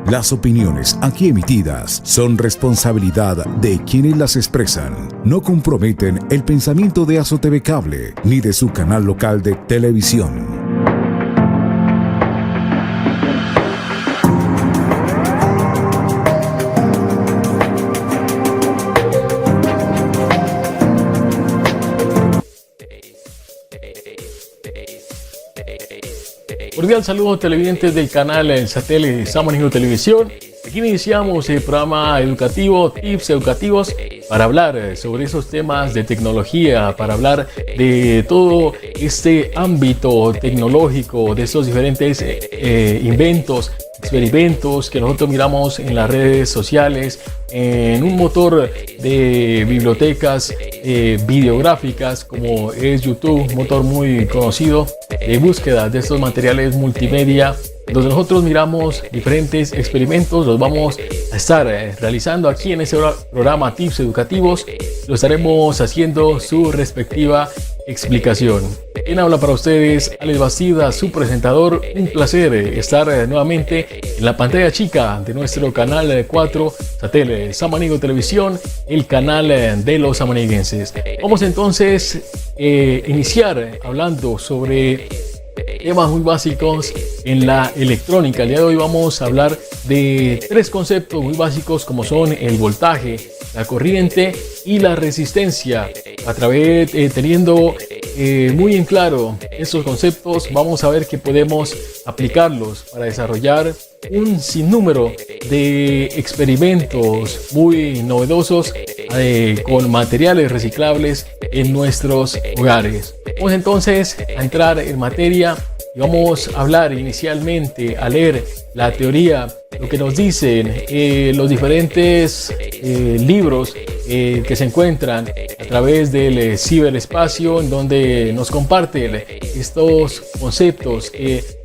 Las opiniones aquí emitidas son responsabilidad de quienes las expresan. No comprometen el pensamiento de AzoTV Cable ni de su canal local de televisión. Cordial saludo televidentes del canal satélite Samaniego Televisión. Aquí iniciamos el programa educativo, tips educativos para hablar sobre esos temas de tecnología, para hablar de todo este ámbito tecnológico, de estos diferentes inventos, experimentos que nosotros miramos en las redes sociales, en un motor de bibliotecas videográficas como es YouTube, un motor muy conocido de búsqueda de estos materiales multimedia, donde nosotros miramos diferentes experimentos. Los vamos a estar realizando aquí en este programa Tips Educativos. Lo estaremos haciendo su respectiva explicación. Quien habla para ustedes, Alex Bastida, su presentador. Un placer estar nuevamente en la pantalla chica de nuestro canal 4 satélite Samaniego Televisión, el canal de los samaniguenses. Vamos entonces a iniciar hablando sobre temas muy básicos en la electrónica. El día de hoy vamos a hablar de tres conceptos muy básicos como son el voltaje, la corriente y la resistencia. A través teniendo muy en claro estos conceptos, vamos a ver que podemos aplicarlos para desarrollar un sinnúmero de experimentos muy novedosos con materiales reciclables en nuestros hogares. Vamos entonces a entrar en materia y vamos a hablar inicialmente, a leer la teoría, lo que nos dicen los diferentes libros que se encuentran a través del ciberespacio, en donde nos comparten estos conceptos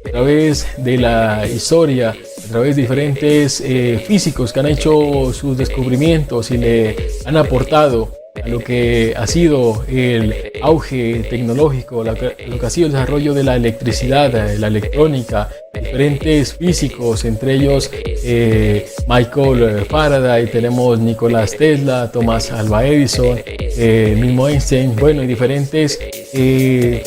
a través de la historia, a través de diferentes físicos que han hecho sus descubrimientos y le han aportado a lo que ha sido el auge tecnológico, lo que ha sido el desarrollo de la electricidad, la electrónica, diferentes físicos, entre ellos Michael Faraday, tenemos Nicolás Tesla, Thomas Alva Edison, mismo Einstein, bueno, y diferentes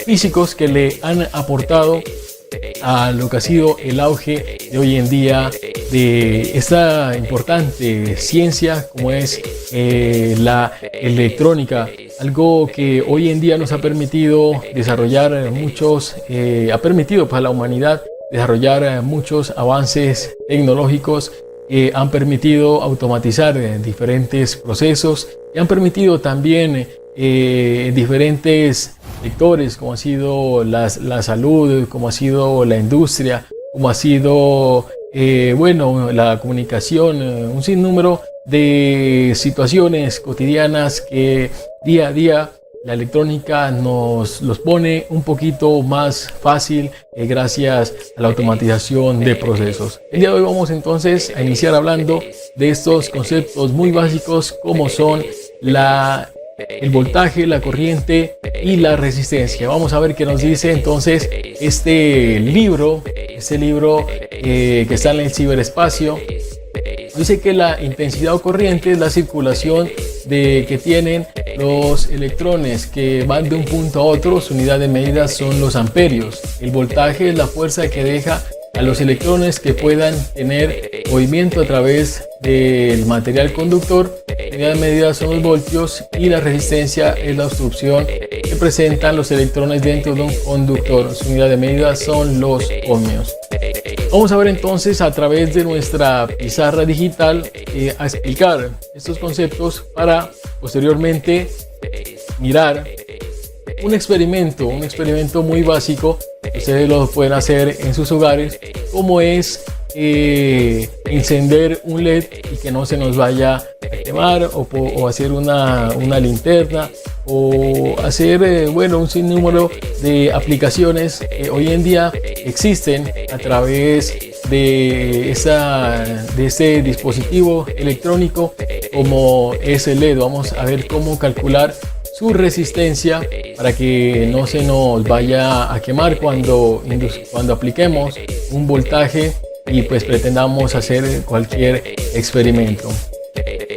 físicos que le han aportado a lo que ha sido el auge de hoy en día de esta importante ciencia como es la electrónica, algo que hoy en día nos ha permitido desarrollar ha permitido para la humanidad desarrollar muchos avances tecnológicos que han permitido automatizar diferentes procesos y han permitido también diferentes sectores como ha sido la salud, como ha sido la industria, como ha sido la comunicación, un sinnúmero de situaciones cotidianas que día a día la electrónica nos los pone un poquito más fácil gracias a la automatización de procesos. El día de hoy vamos entonces a iniciar hablando de estos conceptos muy básicos como son el voltaje, la corriente y la resistencia. Vamos a ver qué nos dice entonces este libro que está en el ciberespacio. Dice que la intensidad o corriente es la circulación que tienen los electrones que van de un punto a otro. Su unidad de medida son los amperios. El voltaje es la fuerza que deja a los electrones que puedan tener movimiento a través del material conductor. La unidad de medida son los voltios y la resistencia es la obstrucción que presentan los electrones dentro de un conductor. Su unidad de medida son los ohmios. Vamos a ver entonces a través de nuestra pizarra digital a explicar estos conceptos para posteriormente mirar un experimento muy básico. Ustedes lo pueden hacer en sus hogares, como es encender un LED y que no se nos vaya a quemar, o hacer una linterna, o hacer un sinnúmero de aplicaciones que hoy en día existen a través de este dispositivo electrónico como es el LED. Vamos a ver cómo calcular su resistencia para que no se nos vaya a quemar cuando apliquemos un voltaje y pues pretendamos hacer cualquier experimento.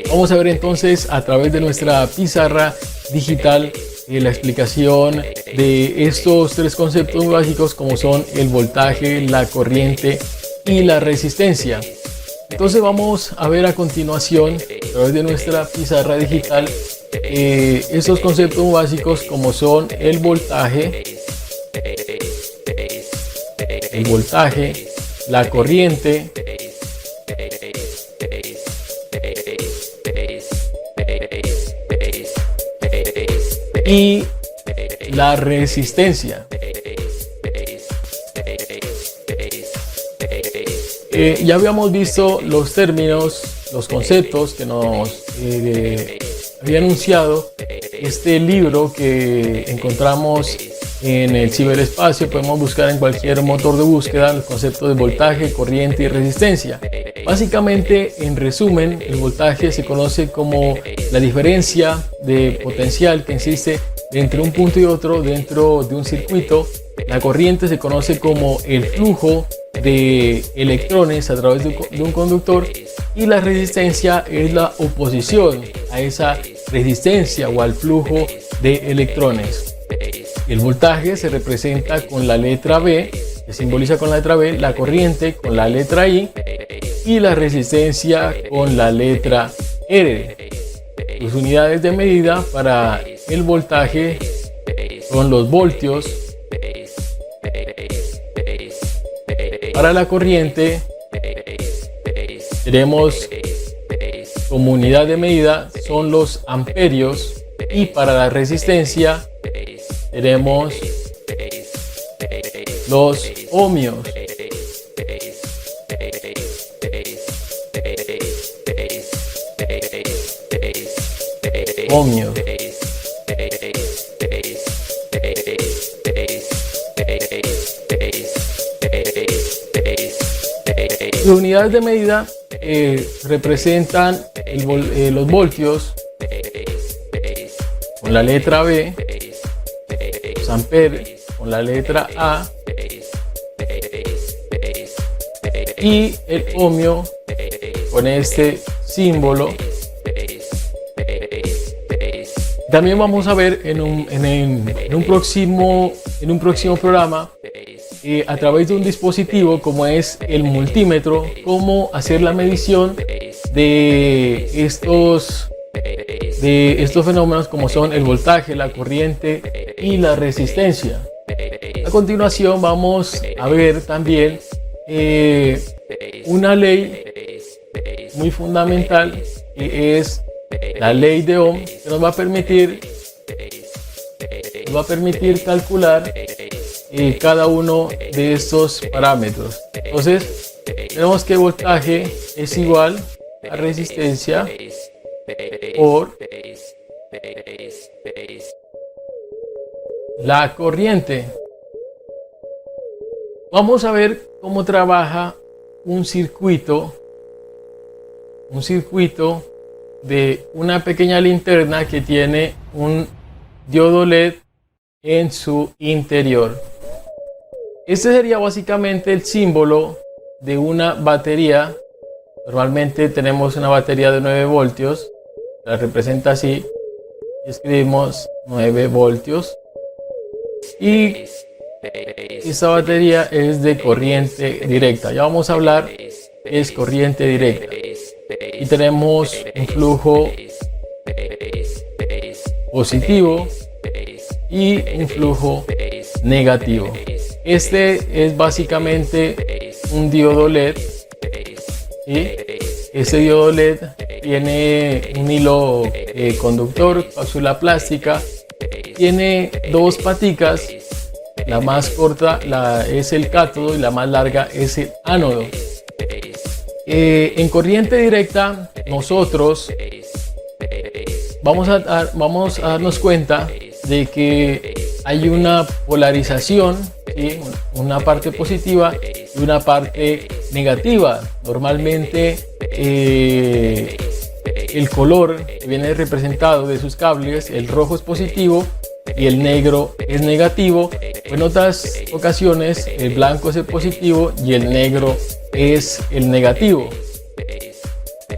Vamos a ver entonces a través de nuestra pizarra digital la explicación de estos tres conceptos básicos, como son el voltaje, la corriente y la resistencia. Entonces vamos a ver a continuación a través de nuestra pizarra digital estos conceptos básicos, como son el voltaje, la corriente y la resistencia. Ya habíamos visto los términos, los conceptos que nos había anunciado este libro que encontramos en el ciberespacio. Podemos buscar en cualquier motor de búsqueda los conceptos de voltaje, corriente y resistencia. Básicamente, en resumen, el voltaje se conoce como la diferencia de potencial que existe entre un punto y otro dentro de un circuito. La corriente se conoce como el flujo de electrones a través de un conductor, y la resistencia es la oposición a esa resistencia o al flujo de electrones. El voltaje se representa con la letra B, que simboliza con la letra B, la corriente con la letra I y la resistencia con la letra R. Sus unidades de medida para el voltaje son los voltios. Para la corriente tenemos como unidad de medida son los amperios, y para la resistencia tenemos los ohmios. Las unidades de medida representan los voltios con la letra B, los amperes con la letra A y el ohmio con este símbolo. También vamos a ver en un próximo programa, a través de un dispositivo como es el multímetro, cómo hacer la medición de estos fenómenos, como son el voltaje, la corriente y la resistencia. A continuación vamos a ver también una ley muy fundamental, que es la ley de Ohm, que nos va a permitir calcular cada uno de estos parámetros. Entonces tenemos que el voltaje es igual a resistencia por la corriente. Vamos a ver cómo trabaja un circuito de una pequeña linterna que tiene un diodo LED en su interior. Este sería básicamente el símbolo de una batería. Normalmente tenemos una batería de 9 voltios, la representa así, y escribimos 9 voltios, y esta batería es de corriente directa. Ya vamos a hablar qué es corriente directa. Y tenemos un flujo positivo y un flujo negativo. Este es básicamente un diodo LED, ¿sí? Este diodo LED tiene un hilo conductor, cápsula plástica, tiene dos paticas. La más corta es el cátodo y la más larga es el ánodo. En corriente directa nosotros vamos a darnos cuenta de que hay una polarización, ¿sí? Una parte positiva y una parte negativa. Normalmente el color que viene representado de sus cables, el rojo es positivo y el negro es negativo. En otras ocasiones el blanco es el positivo y el negro es el negativo.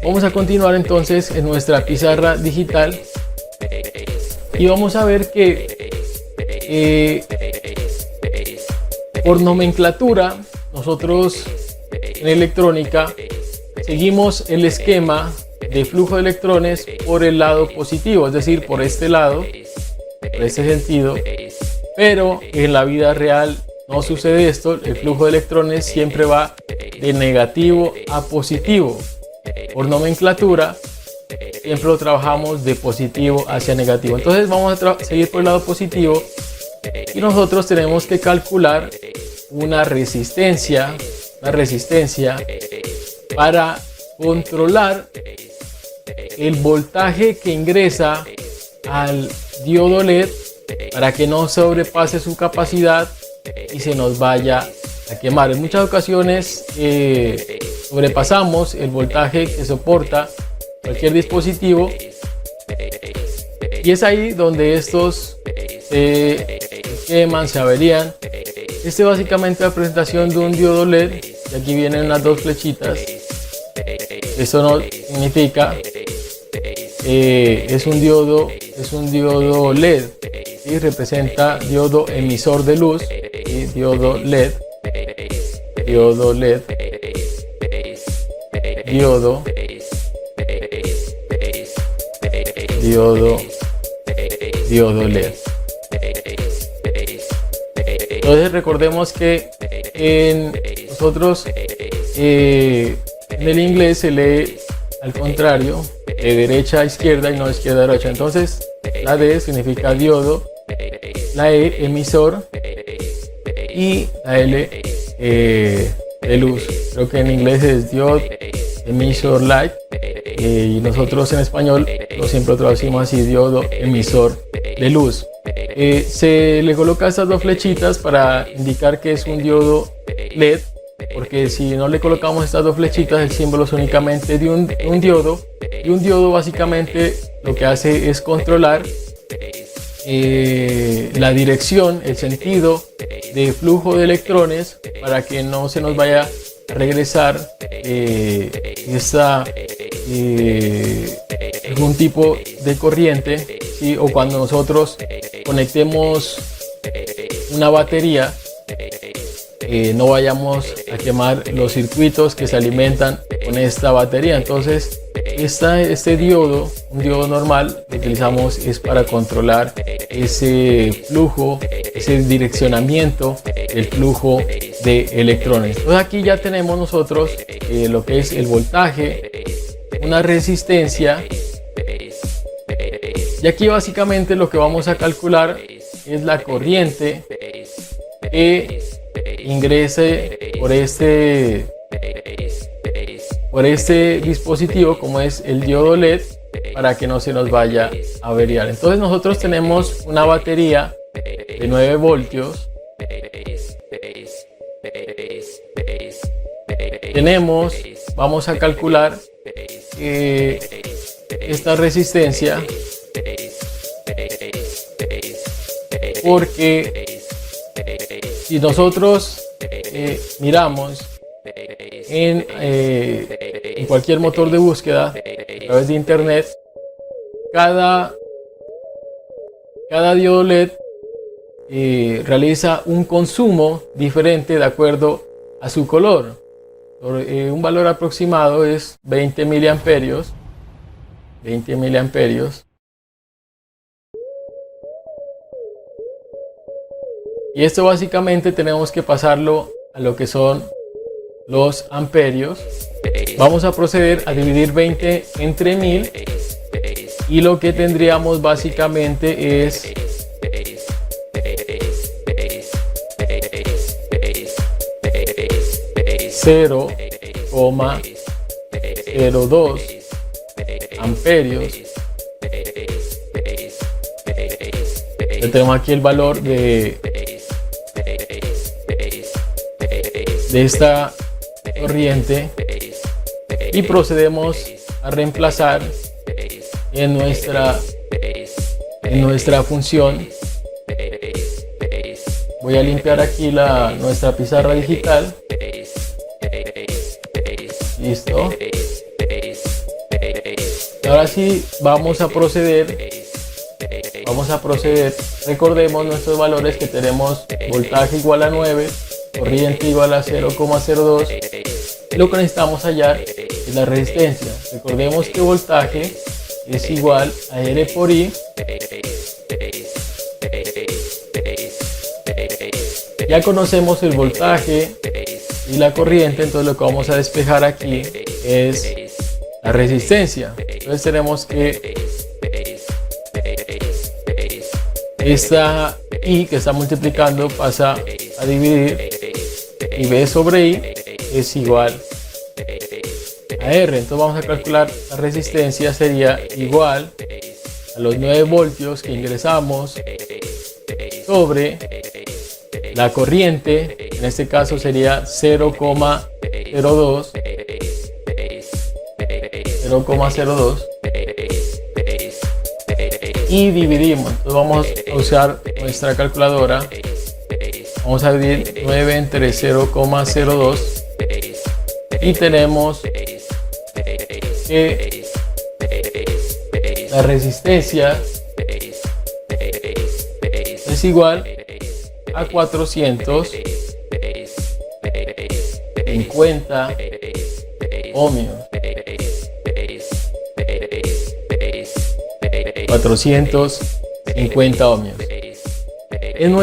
Vamos a continuar entonces en nuestra pizarra digital y vamos a ver que por nomenclatura nosotros en electrónica seguimos el esquema de flujo de electrones por el lado positivo, es decir, por este lado, por este sentido, pero en la vida real no sucede esto. El flujo de electrones siempre va de negativo a positivo. Por nomenclatura siempre lo trabajamos de positivo hacia negativo. Entonces vamos a seguir por el lado positivo y nosotros tenemos que calcular una resistencia para controlar el voltaje que ingresa al diodo LED para que no sobrepase su capacidad y se nos vaya a quemar. En muchas ocasiones sobrepasamos el voltaje que soporta cualquier dispositivo y es ahí donde estos se queman, se averían. Este básicamente es la presentación de un diodo LED y aquí vienen las dos flechitas. Eso no significa es un diodo LED y representa diodo emisor de luz y diodo LED, diodo LED, diodo, diodo, diodo LED. Entonces recordemos que nosotros en el inglés se lee al contrario, de derecha a izquierda y no de izquierda a derecha. Entonces la D significa diodo, la E emisor y la L de luz. Creo que en inglés es diode emisor light y nosotros en español lo siempre traducimos así, diodo emisor de luz. Se le coloca estas dos flechitas para indicar que es un diodo LED, porque si no le colocamos estas dos flechitas el símbolo es únicamente de un diodo, y un diodo básicamente lo que hace es controlar la dirección, el sentido de flujo de electrones para que no se nos vaya a regresar algún tipo de corriente, ¿sí? O cuando nosotros conectemos una batería, no vayamos a quemar los circuitos que se alimentan con esta batería. Entonces este diodo, un diodo normal, que utilizamos es para controlar ese flujo, ese direccionamiento del flujo de electrones. Entonces aquí ya tenemos nosotros lo que es el voltaje, una resistencia, y aquí básicamente lo que vamos a calcular es la corriente que ingrese por este dispositivo, como es el diodo LED, para que no se nos vaya a averiar. Entonces nosotros tenemos una batería de 9 voltios, vamos a calcular esta resistencia, porque si nosotros miramos en cualquier motor de búsqueda a través de internet, cada diodo LED realiza un consumo diferente de acuerdo a su color. Un valor aproximado es 20 miliamperios. Y esto básicamente tenemos que pasarlo a lo que son los amperios. Vamos a proceder a dividir 20 entre 1000 y lo que tendríamos básicamente es 0,02 amperios. Ya tenemos aquí el valor de esta corriente y procedemos a reemplazar en nuestra función. Voy a limpiar aquí nuestra pizarra digital Listo. Ahora sí vamos a proceder. Recordemos nuestros valores, que tenemos voltaje igual a 9, corriente igual a 0,02. Lo que necesitamos hallar es la resistencia. Recordemos que voltaje es igual a R por I. Ya conocemos el voltaje y la corriente, entonces lo que vamos a despejar aquí es la resistencia. Entonces tenemos que esta I que está multiplicando pasa a dividir, y B sobre I es igual a R. Entonces vamos a calcular la resistencia, sería igual a los 9 voltios que ingresamos sobre la corriente, en este caso sería 0,02, y dividimos. Entonces vamos a usar nuestra calculadora. Vamos a dividir 9 entre 0,02 y tenemos que la resistencia es igual a 450 ohmios. 450 ohmios. En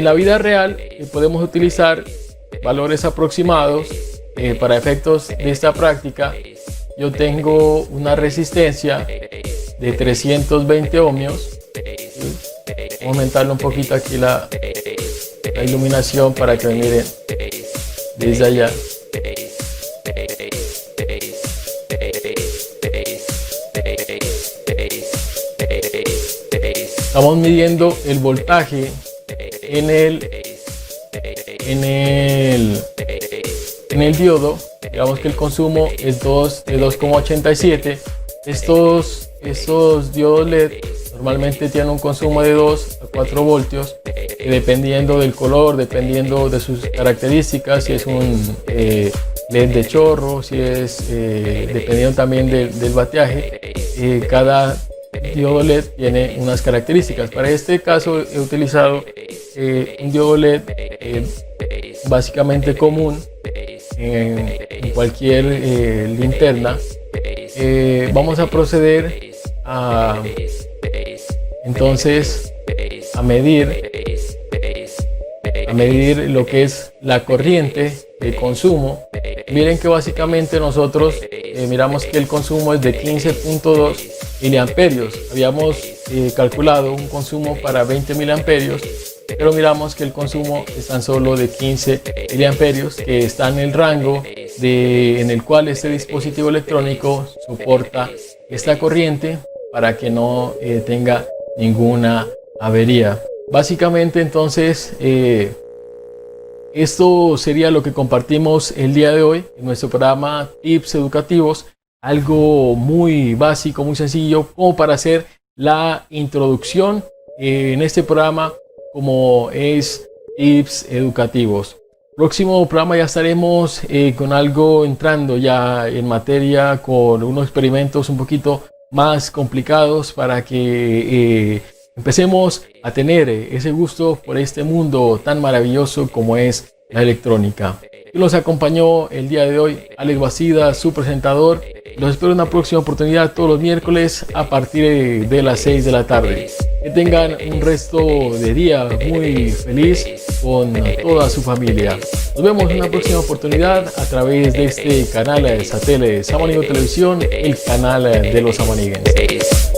la vida real podemos utilizar valores aproximados para efectos de esta práctica. Yo tengo una resistencia de 320 ohmios. Vamos a aumentarle un poquito aquí la iluminación para que me miren desde allá. Estamos midiendo el voltaje en el diodo. Digamos que el consumo es de 2,87. Estos diodos LED normalmente tienen un consumo de 2 a 4 voltios, dependiendo del color, dependiendo de sus características, si es un LED de chorro, si es dependiendo también del bateaje. Cada diodo LED tiene unas características. Para este caso he utilizado un diodo LED básicamente común en cualquier linterna. Vamos a proceder entonces a medir lo que es la corriente de consumo. Miren que básicamente nosotros miramos que el consumo es de 15.2 miliamperios. Habíamos calculado un consumo para 20 miliamperios, pero miramos que el consumo es tan solo de 15 miliamperios, que está en el rango en el cual este dispositivo electrónico soporta esta corriente para que no tenga ninguna avería. Básicamente entonces esto sería lo que compartimos el día de hoy en nuestro programa Tips Educativos. Algo muy básico, muy sencillo, como para hacer la introducción en este programa, como es Tips Educativos. Próximo programa ya estaremos con algo entrando ya en materia, con unos experimentos un poquito más complicados para que empecemos a tener ese gusto por este mundo tan maravilloso como es la electrónica. Y los acompañó el día de hoy Alex Bastida, su presentador. Los espero en una próxima oportunidad todos los miércoles a partir de las 6 de la tarde. Que tengan un resto de día muy feliz con toda su familia. Nos vemos en una próxima oportunidad a través de este canal de satélite Samaniego Televisión, el canal de los samaniguenses.